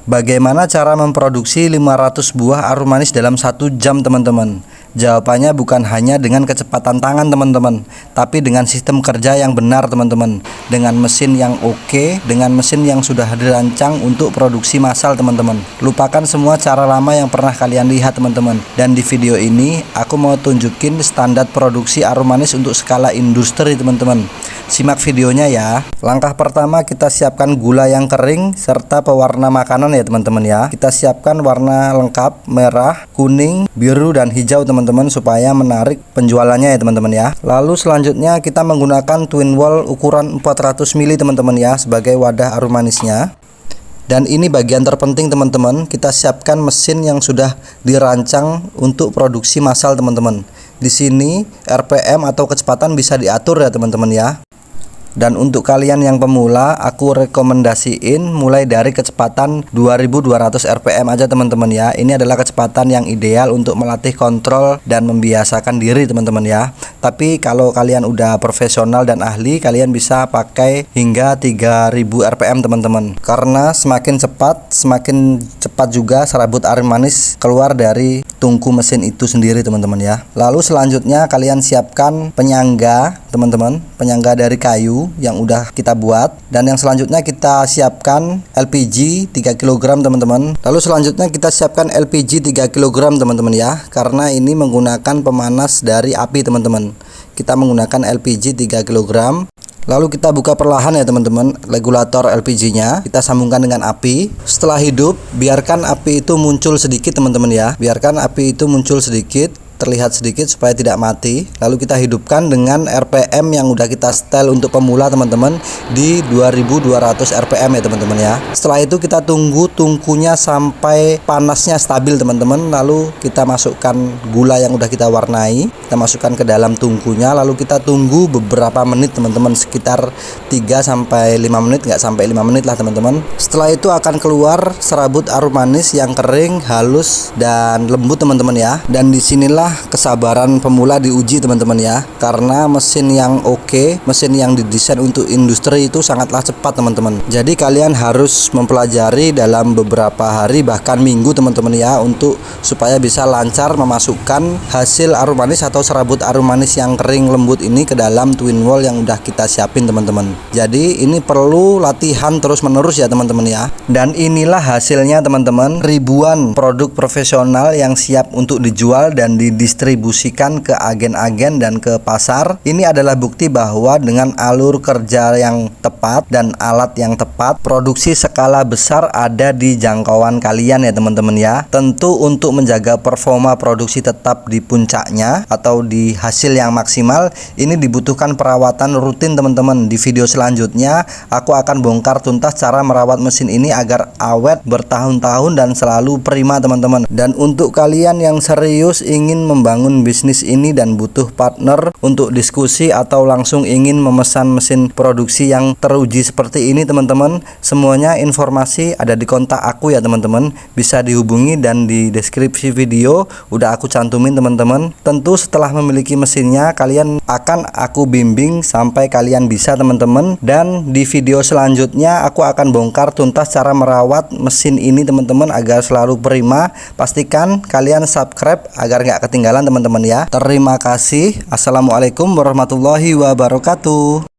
Bagaimana cara memproduksi 500 buah arum manis dalam 1 jam, teman-teman? Jawabannya bukan hanya dengan kecepatan tangan, teman-teman, tapi dengan sistem kerja yang benar, teman-teman. Dengan mesin yang oke, dengan mesin yang sudah dirancang untuk produksi massal, teman-teman. Lupakan semua cara lama yang pernah kalian lihat, teman-teman. Dan di video ini aku mau tunjukin standar produksi arum manis untuk skala industri, teman-teman. Simak videonya ya. Langkah pertama, kita siapkan gula yang kering serta pewarna makanan ya, teman-teman ya. Kita siapkan warna lengkap, merah, kuning, biru, dan hijau, teman-teman, supaya menarik penjualannya ya, teman-teman ya. Lalu selanjutnya kita menggunakan twin wall ukuran 400 ml, teman-teman ya, sebagai wadah arum manisnya. Dan ini bagian terpenting, teman-teman, kita siapkan mesin yang sudah dirancang untuk produksi massal, teman-teman. Di sini RPM atau kecepatan bisa diatur ya, teman-teman ya. Dan untuk kalian yang pemula, aku rekomendasiin mulai dari kecepatan 2200 rpm aja, teman-teman ya. Ini adalah kecepatan yang ideal untuk melatih kontrol dan membiasakan diri, teman-teman ya. Tapi kalau kalian udah profesional dan ahli, kalian bisa pakai hingga 3000 rpm, teman-teman. Karena semakin cepat juga serabut arum manis keluar dari tungku mesin itu sendiri, teman-teman ya. Lalu selanjutnya kalian siapkan penyangga, teman-teman, penyangga dari kayu yang udah kita buat. Dan yang selanjutnya kita siapkan LPG 3 kg, teman-teman. Lalu selanjutnya kita siapkan LPG 3 kg, teman-teman ya. Karena ini menggunakan pemanas dari api, teman-teman. Kita menggunakan LPG 3 kg. Lalu kita buka perlahan ya, teman-teman, regulator LPG-nya. Kita sambungkan dengan api. Setelah hidup, biarkan api itu muncul sedikit, teman-teman ya. Biarkan api itu muncul sedikit, terlihat sedikit supaya tidak mati. Lalu kita hidupkan dengan RPM yang udah kita setel untuk pemula, teman-teman, di 2200 rpm ya, teman-teman ya. Setelah itu kita tunggu tungkunya sampai panasnya stabil, teman-teman. Lalu kita masukkan gula yang udah kita warnai, kita masukkan ke dalam tungkunya. Lalu kita tunggu beberapa menit, teman-teman, sekitar 3 sampai 5 menit, nggak sampai 5 menit lah, teman-teman. Setelah itu akan keluar serabut arum manis yang kering, halus, dan lembut, teman-teman ya. Dan disinilah kesabaran pemula diuji, teman-teman ya. Karena mesin yang oke, mesin yang didesain untuk industri itu sangatlah cepat, teman-teman. Jadi kalian harus mempelajari dalam beberapa hari bahkan minggu, teman-teman ya, untuk supaya bisa lancar memasukkan hasil arum manis atau serabut arum manis yang kering lembut ini ke dalam twin wall yang udah kita siapin, teman-teman. Jadi ini perlu latihan terus-menerus ya, teman-teman ya. Dan inilah hasilnya, teman-teman. Ribuan produk profesional yang siap untuk dijual dan didistribusikan ke agen-agen dan ke pasar. Ini adalah bukti bahwa dengan alur kerja yang tepat dan alat yang tepat, produksi skala besar ada di jangkauan kalian ya, teman-teman ya. Tentu untuk menjaga performa produksi tetap di puncaknya atau di hasil yang maksimal, ini dibutuhkan perawatan rutin, teman-teman. Di video selanjutnya aku akan bongkar tuntas cara merawat mesin ini agar awet bertahun-tahun dan selalu prima, teman-teman. Dan untuk kalian yang serius ingin membangun bisnis ini dan butuh partner untuk diskusi atau langsung ingin memesan mesin produksi yang teruji seperti ini, teman-teman, semuanya informasi ada di kontak aku ya, teman-teman. Bisa dihubungi dan di deskripsi video udah aku cantumin, teman-teman. Tentu setelah memiliki mesinnya, kalian akan aku bimbing sampai kalian bisa, teman-teman. Dan di video selanjutnya aku akan bongkar tuntas cara merawat mesin ini, teman-teman, agar selalu prima. Pastikan kalian subscribe agar nggak ketinggalan, teman-teman ya. Terima kasih. Assalamualaikum warahmatullahi wabarakatuh.